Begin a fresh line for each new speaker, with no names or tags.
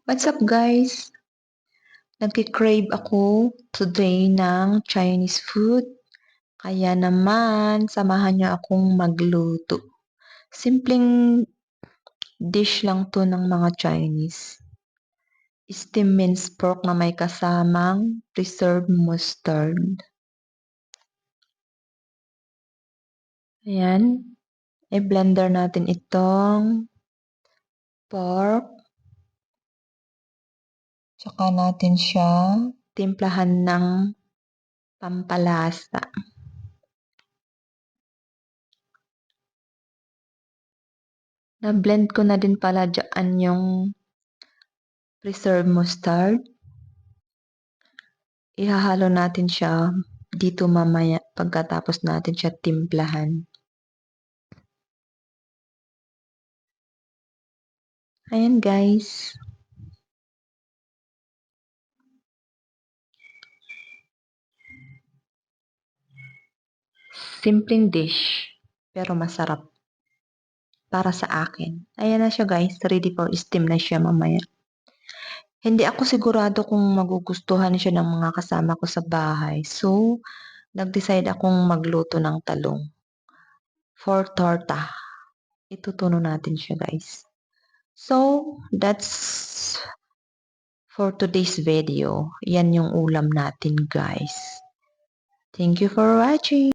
What's up guys? Nagki-crave ako today ng Chinese food. Kaya naman, samahan niyo akong magluto. Simpleng dish lang to ng mga Chinese. Steamed minced pork na may kasamang preserved mustard. Ayan. I-blender natin itong pork. Tsaka natin siya timplahan ng pampalasa. Na-blend ko na din pala dyan yung preserved mustard. Ihahalo natin siya dito mamaya pagkatapos natin siya timplahan. Ayan guys. Simpleng dish pero masarap para sa akin. Ayan na siya guys. Ready for steam na siya mamaya. Hindi ako sigurado kung magugustuhan siya ng mga kasama ko sa bahay. So, nag-decide akong magluto ng talong. For torta. Itutuno natin siya guys. So, that's for today's video. Yan yung ulam natin guys. Thank you for watching.